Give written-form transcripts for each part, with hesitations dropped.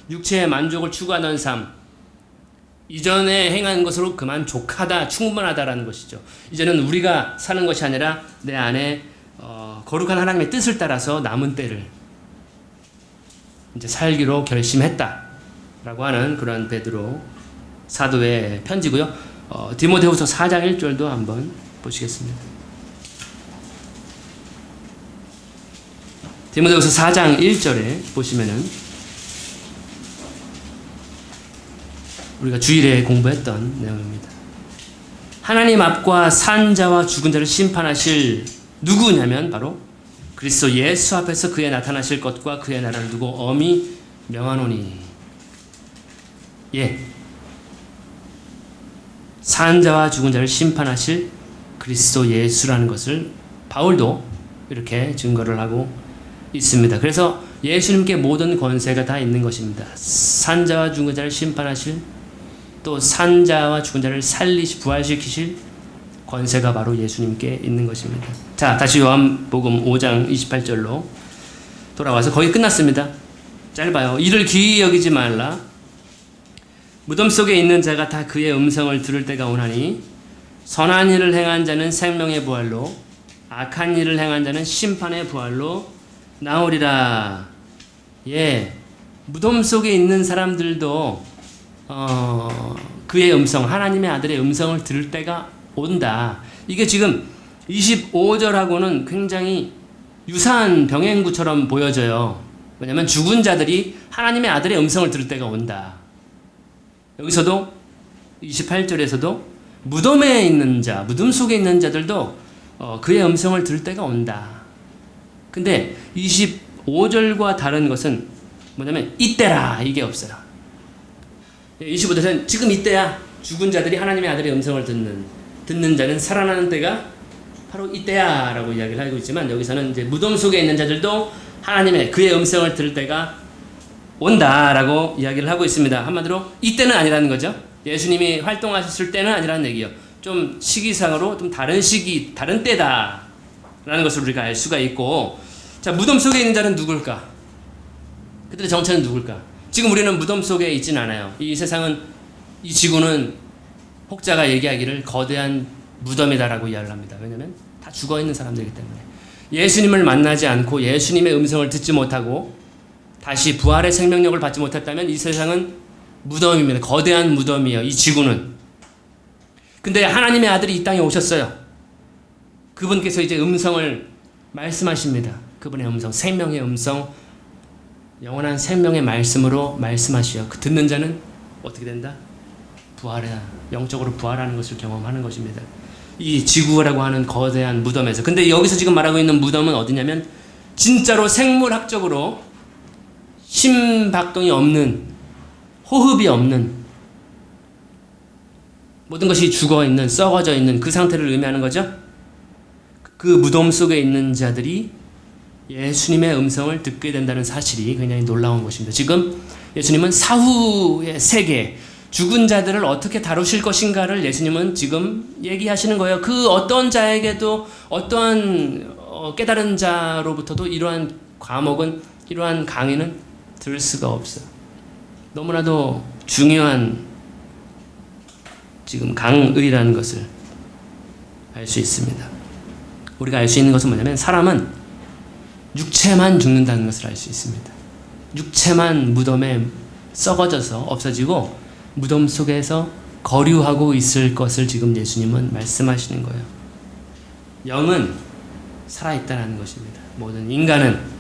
육체의 만족을 추구하는 삶, 이전에 행한 것으로 그만 족하다, 충분하다라는 것이죠. 이제는 우리가 사는 것이 아니라 내 안에 거룩한 하나님의 뜻을 따라서 남은 때를 이제 살기로 결심했다라고 하는 그런 베드로 사도의 편지고요. 디모데후서 4장 1절도 한번 보시겠습니다. 디모데후서 4장 1절에 보시면은 우리가 주일에 공부했던 내용입니다. 하나님 앞과 산 자와 죽은 자를 심판하실 누구냐면 바로 그리스도 예수 앞에서 그의 나타나실 것과 그의 나라를 두고 엄히 명하노니. 예, 산 자와 죽은 자를 심판하실 그리스도 예수라는 것을 바울도 이렇게 증거를 하고 있습니다. 그래서 예수님께 모든 권세가 다 있는 것입니다. 산 자와 죽은 자를 심판하실, 또 산 자와 죽은 자를 부활시키실 권세가 바로 예수님께 있는 것입니다. 자, 다시 요한복음 5장 28절로 돌아와서 거의 끝났습니다. 짧아요. 이를 기이 여기지 말라. 무덤 속에 있는 자가 다 그의 음성을 들을 때가 오나니 선한 일을 행한 자는 생명의 부활로, 악한 일을 행한 자는 심판의 부활로 나오리라. 예, 무덤 속에 있는 사람들도 그의 음성, 하나님의 아들의 음성을 들을 때가 온다. 이게 지금 25절하고는 굉장히 유사한 병행구처럼 보여져요. 왜냐하면 죽은 자들이 하나님의 아들의 음성을 들을 때가 온다. 여기서도 28절에서도 무덤에 있는 자, 무덤 속에 있는 자들도 그의 음성을 들을 때가 온다. 근데 25절과 다른 것은 뭐냐면 이때라, 이게 없어요. 25절은 지금 이때야. 죽은 자들이 하나님의 아들의 음성을 듣는 자는 살아나는 때가 바로 이때야 라고 이야기를 하고 있지만, 여기서는 이제 무덤 속에 있는 자들도 하나님의 그의 음성을 들을 때가 온다라고 이야기를 하고 있습니다. 한마디로 이때는 아니라는 거죠. 예수님이 활동하셨을 때는 아니라는 얘기예요. 좀 시기상으로 좀 다른 시기, 다른 때다라는 것을 우리가 알 수가 있고, 자, 무덤 속에 있는 자는 누굴까? 그들의 정체는 누굴까? 지금 우리는 무덤 속에 있진 않아요. 이 세상은, 이 지구는 혹자가 얘기하기를 거대한 무덤이다라고 이야기를 합니다. 왜냐하면 다 죽어있는 사람들이기 때문에. 예수님을 만나지 않고 예수님의 음성을 듣지 못하고 다시 부활의 생명력을 받지 못했다면 이 세상은 무덤입니다. 거대한 무덤이에요. 이 지구는. 근데 하나님의 아들이 이 땅에 오셨어요. 그분께서 이제 음성을 말씀하십니다. 그분의 음성, 생명의 음성, 영원한 생명의 말씀으로 말씀하시어 그 듣는 자는 어떻게 된다? 영적으로 부활하는 것을 경험하는 것입니다. 이 지구라고 하는 거대한 무덤에서. 근데 여기서 지금 말하고 있는 무덤은 어디냐면 진짜로 생물학적으로 심박동이 없는, 호흡이 없는, 모든 것이 죽어있는, 썩어져 있는 그 상태를 의미하는 거죠. 그 무덤 속에 있는 자들이 예수님의 음성을 듣게 된다는 사실이 굉장히 놀라운 것입니다. 지금 예수님은 사후의 세계, 죽은 자들을 어떻게 다루실 것인가를 예수님은 지금 얘기하시는 거예요. 그 어떤 자에게도, 어떠한 깨달은 자로부터도 이러한 과목은, 이러한 강의는 들을 수가 없어요. 너무나도 중요한 지금 강의라는 것을 알 수 있습니다. 우리가 알 수 있는 것은 뭐냐면 사람은 육체만 죽는다는 것을 알 수 있습니다. 육체만 무덤에 썩어져서 없어지고 무덤 속에서 거류하고 있을 것을 지금 예수님은 말씀하시는 거예요. 영은 살아있다는 것입니다. 모든 인간은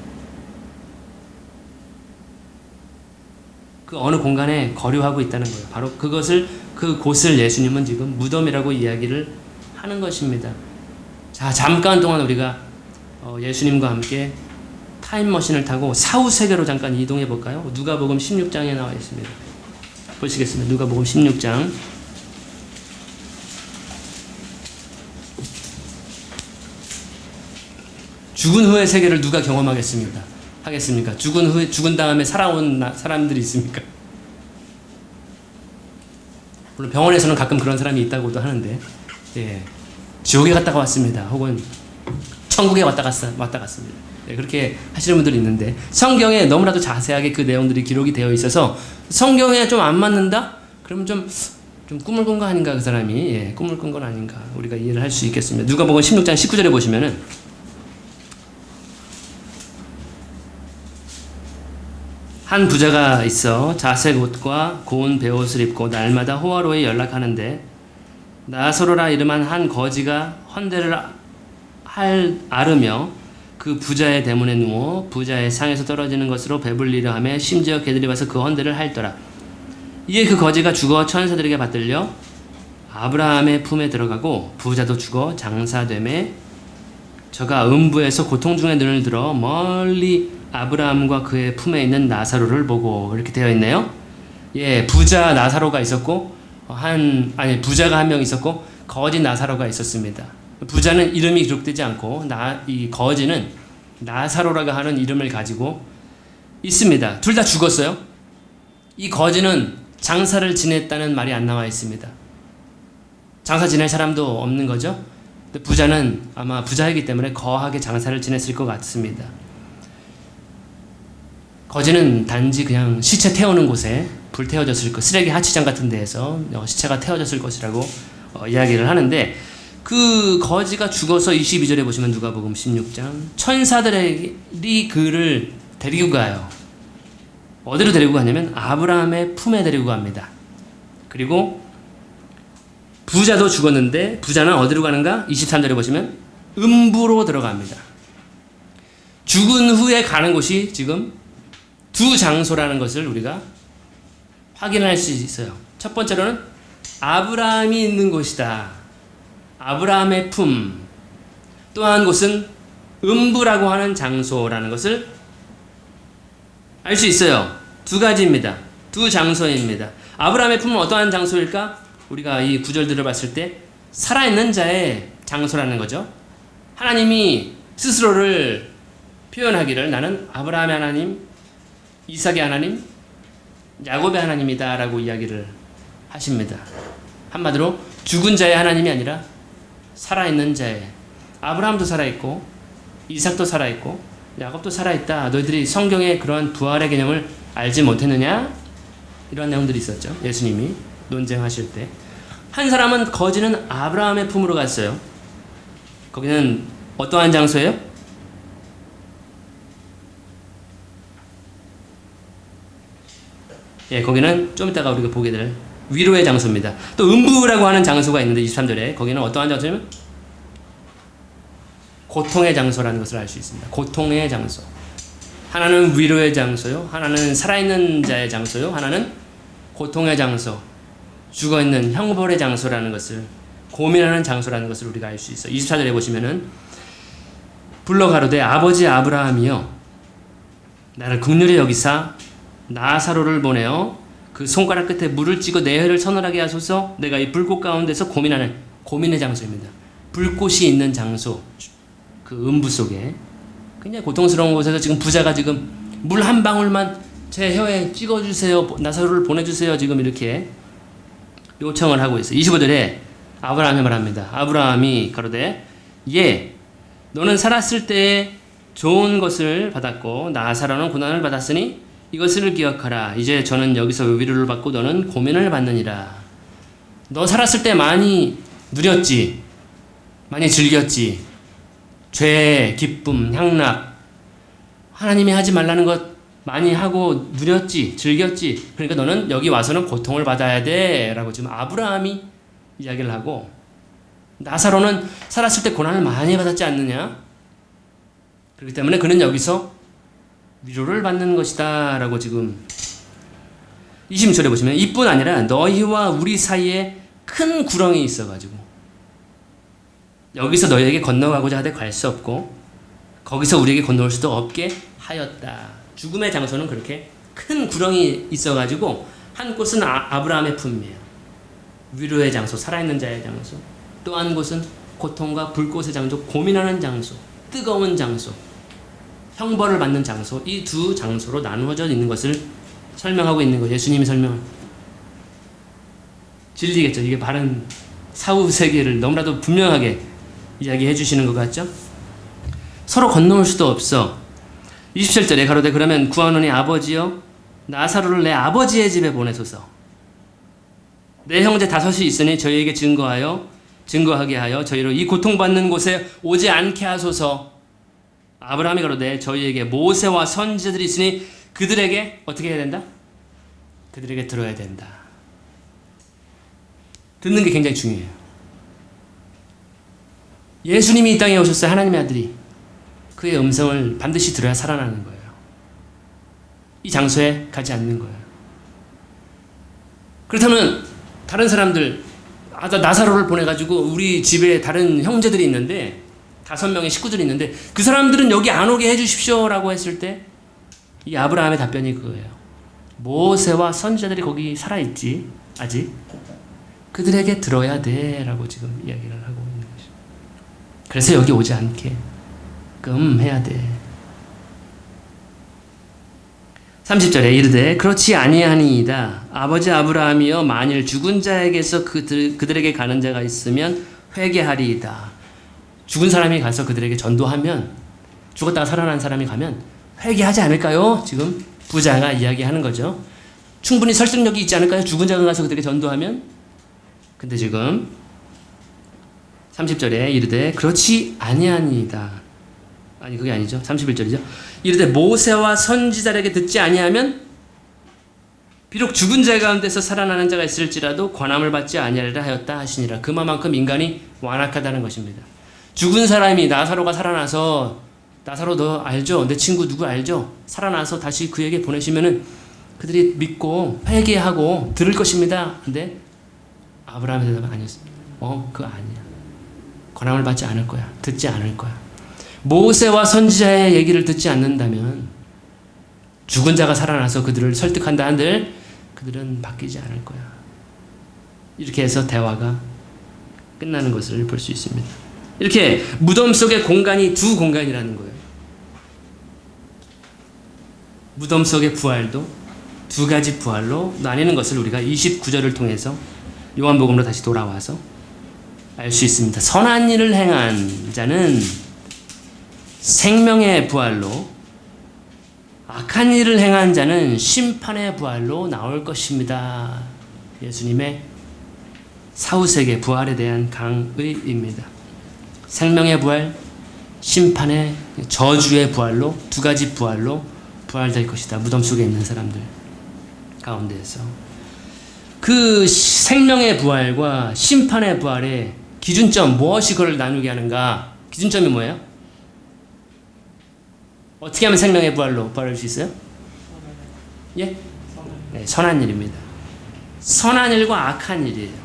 그 어느 공간에 거류하고 있다는 거예요. 바로 그곳을 예수님은 지금 무덤이라고 이야기를 하는 것입니다. 자, 잠깐 동안 우리가 예수님과 함께 타임머신을 타고 사후 세계로 잠깐 이동해 볼까요? 누가복음 16장에 나와 있습니다. 보시겠습니다. 누가복음 16장. 죽은 후의 세계를 누가 하겠습니까? 죽은 다음에 살아온 사람들이 있습니까? 물론 병원에서는 가끔 그런 사람이 있다고도 하는데, 예, 지옥에 갔다가 왔습니다. 혹은 천국에 왔다 갔습니다. 네, 그렇게 하시는 분들이 있는데 성경에 너무나도 자세하게 그 내용들이 기록이 되어 있어서 성경에 좀 안 맞는다? 그러면 좀 꿈을 꾼 거 아닌가 그 사람이 예, 꿈을 꾼 건 아닌가 우리가 이해를 할 수 있겠습니다. 누가복음 16장 19절에 보시면은 한 부자가 있어 자색 옷과 고운 베옷을 입고 날마다 호화로에 연락하는데 나사로라 이름한 한 거지가 헌대를 앓으며 그 부자의 대문에 누워 부자의 상에서 떨어지는 것으로 배불리려 하며 심지어 개들이 와서 그 헌대를 핥더라. 이에 그 거지가 죽어 천사들에게 받들려 아브라함의 품에 들어가고 부자도 죽어 장사되매 저가 음부에서 고통 중에 눈을 들어 멀리 아브라함과 그의 품에 있는 나사로를 보고 이렇게 되어 있네요. 예, 부자 나사로가 있었고 부자가 한 명 있었고 거지 나사로가 있었습니다. 부자는 이름이 기록되지 않고 이 거지는 나사로라고 하는 이름을 가지고 있습니다. 둘 다 죽었어요. 이 거지는 장사를 지냈다는 말이 안 나와 있습니다. 장사 지낼 사람도 없는 거죠. 근데 부자는 아마 부자이기 때문에 거하게 장사를 지냈을 것 같습니다. 거지는 단지 그냥 시체 태우는 곳에 불 태워졌을 것, 쓰레기 하치장 같은 데에서 시체가 태워졌을 것이라고 이야기를 하는데 그 거지가 죽어서 22절에 보시면 누가복음 16장 천사들이 그를 데리고 가요. 어디로 데리고 가냐면 아브라함의 품에 데리고 갑니다. 그리고 부자도 죽었는데 부자는 어디로 가는가? 23절에 보시면 음부로 들어갑니다. 죽은 후에 가는 곳이 지금 두 장소라는 것을 우리가 확인할 수 있어요. 첫 번째로는 아브라함이 있는 곳이다. 아브라함의 품. 또 한 곳은 음부라고 하는 장소라는 것을 알 수 있어요. 두 가지입니다. 두 장소입니다. 아브라함의 품은 어떠한 장소일까? 우리가 이 구절들을 봤을 때 살아있는 자의 장소라는 거죠. 하나님이 스스로를 표현하기를 나는 아브라함의 하나님, 이삭의 하나님, 야곱의 하나님이다 라고 이야기를 하십니다. 한마디로 죽은 자의 하나님이 아니라 살아있는 자의, 아브라함도 살아있고 이삭도 살아있고 야곱도 살아있다. 너희들이 성경의 그러한 부활의 개념을 알지 못했느냐? 이런 내용들이 있었죠. 예수님이 논쟁하실 때. 한 사람은 거지는 아브라함의 품으로 갔어요. 거기는 어떠한 장소예요? 예, 거기는 좀 이따가 우리가 보게 될 위로의 장소입니다. 또 음부라고 하는 장소가 있는데 23절에 거기는 어떠한 장소냐면 고통의 장소라는 것을 알 수 있습니다. 고통의 장소. 하나는 위로의 장소요. 하나는 살아있는 자의 장소요. 하나는 고통의 장소. 죽어있는 형벌의 장소라는 것을 고민하는 장소라는 것을 우리가 알 수 있어요. 24절에 보시면은 불러 가로되 아버지 아브라함이여 나를 긍휼히 여기사 나사로를 보내어 그 손가락 끝에 물을 찌고 내 혀를 서늘하게 하소서. 내가 이 불꽃 가운데서 고민하는 고민의 장소입니다. 불꽃이 있는 장소. 그 음부 속에 굉장히 고통스러운 곳에서 지금 부자가 지금 물 한 방울만 제 혀에 찍어주세요. 나사로를 보내주세요. 지금 이렇게 요청을 하고 있어요. 25절에 아브라함이 말합니다. 아브라함이 가로되 예 너는 살았을 때에 좋은 것을 받았고 나사로는 고난을 받았으니 이것을 기억하라. 이제 저는 여기서 위로를 받고 너는 고민을 받느니라. 너 살았을 때 많이 누렸지. 많이 즐겼지. 죄, 기쁨, 향락. 하나님이 하지 말라는 것 많이 하고 누렸지. 즐겼지. 그러니까 너는 여기 와서는 고통을 받아야 돼. 라고 지금 아브라함이 이야기를 하고 나사로는 살았을 때 고난을 많이 받았지 않느냐. 그렇기 때문에 그는 여기서 위로를 받는 것이다 라고 지금 20절에 보시면 이뿐 아니라 너희와 우리 사이에 큰 구렁이 있어가지고 여기서 너희에게 건너가고자 하되 갈 수 없고 거기서 우리에게 건너올 수도 없게 하였다. 죽음의 장소는 그렇게 큰 구렁이 있어가지고 한 곳은 아브라함의 품이에요. 위로의 장소, 살아있는 자의 장소. 또 한 곳은 고통과 불꽃의 장소, 고민하는 장소, 뜨거운 장소, 형벌을 받는 장소. 이 두 장소로 나누어져 있는 것을 설명하고 있는 거예요. 예수님이 설명을. 진리겠죠. 이게 바른 사후 세계를 너무나도 분명하게 이야기해 주시는 것 같죠. 서로 건너올 수도 없어. 27절에 가로되 그러면 구하노니 아버지여 나사로를 내 아버지의 집에 보내소서. 내 형제 다섯이 있으니 저희에게 증거하게 하여 저희로 이 고통받는 곳에 오지 않게 하소서. 아브라함이 가로되 저희에게 모세와 선지자들이 있으니 그들에게 어떻게 해야 된다? 그들에게 들어야 된다. 듣는 게 굉장히 중요해요. 예수님이 이 땅에 오셨어요. 하나님의 아들이. 그의 음성을 반드시 들어야 살아나는 거예요. 이 장소에 가지 않는 거예요. 그렇다면 다른 사람들, 나사로를 보내가지고 우리 집에 다른 형제들이 있는데 5명의 식구들이 있는데 그 사람들은 여기 안 오게 해주십시오 라고 했을 때 이 아브라함의 답변이 그거예요. 모세와 선지자들이 거기 살아있지 아직. 그들에게 들어야 돼 라고 지금 이야기를 하고 있는 것이죠. 그래서 여기 오지 않게끔 해야 돼. 30절에 이르되 그렇지 아니하니이다. 아버지 아브라함이여 만일 죽은 자에게서 그들에게 가는 자가 있으면 회개하리이다. 죽은 사람이 가서 그들에게 전도하면, 죽었다가 살아난 사람이 가면 회개하지 않을까요? 지금 부자가 이야기하는 거죠. 충분히 설득력이 있지 않을까요? 죽은 자가 가서 그들에게 전도하면. 근데 지금 30절에 이르되 그렇지 아니하니이다. 아니 그게 아니죠. 31절이죠. 이르되 모세와 선지자에게 듣지 아니하면 비록 죽은 자 가운데서 살아나는 자가 있을지라도 권함을 받지 아니하리라 하였다 하시니라. 그만큼 인간이 완악하다는 것입니다. 죽은 사람이 나사로가 살아나서, 나사로 너 알죠? 내 친구 누구 알죠? 살아나서 다시 그에게 보내시면은 그들이 믿고 회개하고 들을 것입니다. 근데 아브라함의 대답은 아니었습니다. 그거 아니야. 권함을 받지 않을 거야. 듣지 않을 거야. 모세와 선지자의 얘기를 듣지 않는다면, 죽은 자가 살아나서 그들을 설득한다 한들 그들은 바뀌지 않을 거야. 이렇게 해서 대화가 끝나는 것을 볼 수 있습니다. 이렇게 무덤 속의 공간이 두 공간이라는 거예요. 무덤 속의 부활도 두 가지 부활로 나뉘는 것을 우리가 29절을 통해서 요한복음으로 다시 돌아와서 알 수 있습니다. 선한 일을 행한 자는 생명의 부활로, 악한 일을 행한 자는 심판의 부활로 나올 것입니다. 예수님의 사후세계 부활에 대한 강의입니다. 생명의 부활, 심판의, 저주의 부활로, 두 가지 부활로 부활될 것이다. 무덤 속에 있는 사람들 가운데에서. 그 생명의 부활과 심판의 부활의 기준점, 무엇이 그걸 나누게 하는가? 기준점이 뭐예요? 어떻게 하면 생명의 부활로 부활할 수 있어요? 예? 네, 선한 일입니다. 선한 일과 악한 일이에요.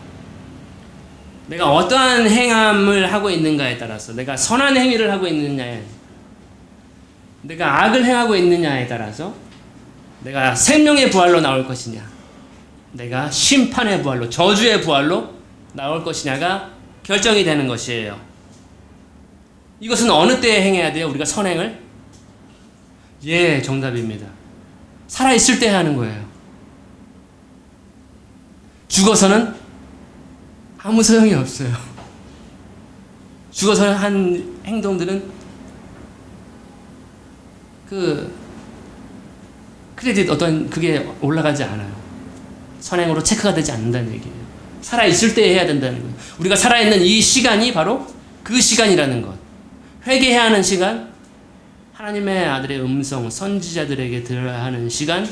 내가 어떠한 행함을 하고 있는가에 따라서, 내가 선한 행위를 하고 있느냐에, 내가 악을 행하고 있느냐에 따라서 내가 생명의 부활로 나올 것이냐, 내가 심판의 부활로, 저주의 부활로 나올 것이냐가 결정이 되는 것이에요. 이것은 어느 때에 행해야 돼요? 우리가 선행을? 예, 정답입니다. 살아있을 때 하는 거예요. 죽어서는 아무 소용이 없어요. 죽어서 한 행동들은 크레딧 그게 올라가지 않아요. 선행으로 체크가 되지 않는다는 얘기예요. 살아있을 때 해야 된다는 거예요. 우리가 살아있는 이 시간이 바로 그 시간이라는 것. 회개해야 하는 시간, 하나님의 아들의 음성, 선지자들에게 들어야 하는 시간,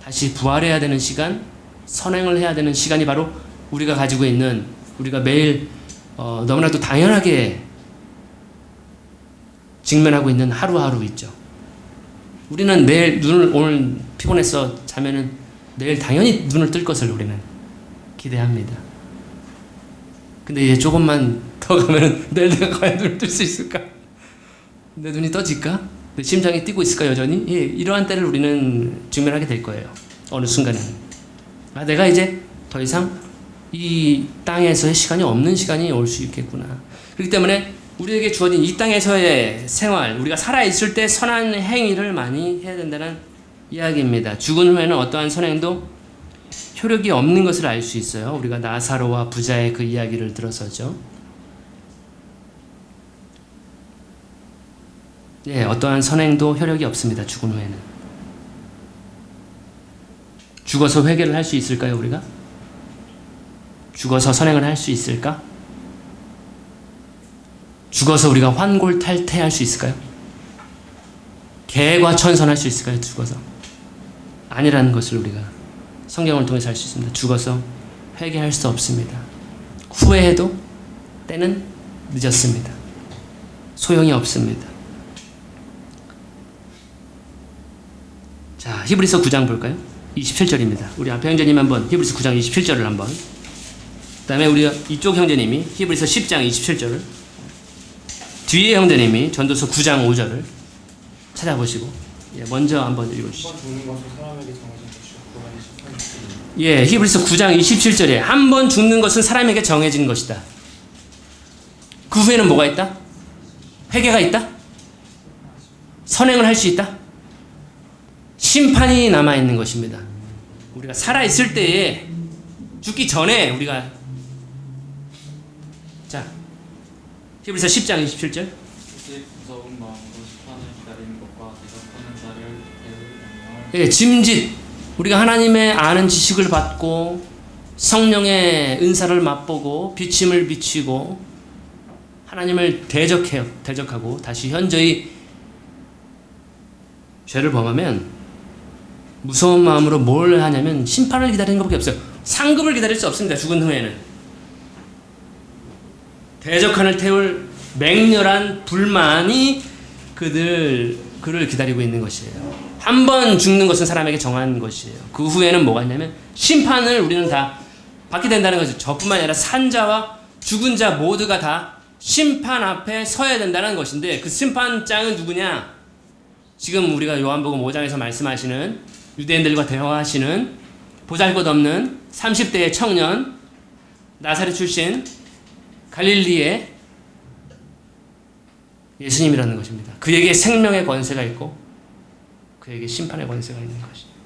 다시 부활해야 되는 시간, 선행을 해야 되는 시간이 바로 우리가 가지고 있는, 우리가 매일 너무나도 당연하게 직면하고 있는 하루하루 있죠. 우리는 매일 오늘 피곤해서 자면은 내일 당연히 눈을 뜰 것을 우리는 기대합니다. 근데 이제 조금만 더 가면은 내일 내가 과연 눈을 뜰 수 있을까? 내 눈이 떠질까? 내 심장이 뛰고 있을까 여전히? 예, 이러한 때를 우리는 직면하게 될 거예요. 어느 순간에는. 내가 이제 더 이상 이 땅에서의 시간이 없는 시간이 올 수 있겠구나. 그렇기 때문에 우리에게 주어진 이 땅에서의 생활, 우리가 살아있을 때 선한 행위를 많이 해야 된다는 이야기입니다. 죽은 후에는 어떠한 선행도 효력이 없는 것을 알 수 있어요. 우리가 나사로와 부자의 그 이야기를 들어서죠. 예, 어떠한 선행도 효력이 없습니다. 죽은 후에는. 죽어서 회개를 할 수 있을까요, 우리가? 죽어서 선행을 할 수 있을까? 죽어서 우리가 환골탈태할 수 있을까요? 개과천선할 수 있을까요? 죽어서? 아니라는 것을 우리가 성경을 통해서 알 수 있습니다. 죽어서 회개할 수 없습니다. 후회해도 때는 늦었습니다. 소용이 없습니다. 자, 히브리서 9장 볼까요? 27절입니다. 우리 앞에 형제님 한번 히브리서 9장 27절을 한번. 그 다음에 우리 이쪽 형제님이 히브리서 10장 27절을, 뒤에 형제님이 전도서 9장 5절을 찾아보시고, 예, 먼저 한번 읽어주시죠. 예, 히브리서 9장 27절에 한 번 죽는 것은 사람에게 정해진 것이다. 그 후에는 뭐가 있다? 회개가 있다? 선행을 할 수 있다? 심판이 남아있는 것입니다. 우리가 살아있을 때에 죽기 전에 우리가, 자, 히브리서 10장 27절. 예, 짐짓, 우리가 하나님의 아는 지식을 받고 성령의 은사를 맛보고 비침을 비치고 하나님을 대적하고 다시 현저히 죄를 범하면 무서운 마음으로 뭘 하냐면 심판을 기다리는 것밖에 없어요. 상급을 기다릴 수 없습니다. 죽은 후에는. 대적한을 태울 맹렬한 불만이 그를 기다리고 있는 것이에요. 한 번 죽는 것은 사람에게 정한 것이에요. 그 후에는 뭐가 있냐면 심판을 우리는 다 받게 된다는 거죠. 저뿐만 아니라 산자와 죽은 자 모두가 다 심판 앞에 서야 된다는 것인데, 그 심판장은 누구냐? 지금 우리가 요한복음 5장에서 말씀하시는 유대인들과 대화하시는 보잘것없는 30대의 청년, 나사렛 출신 갈릴리의 예수님이라는 것입니다. 그에게 생명의 권세가 있고 그에게 심판의 권세가 있는 것입니다.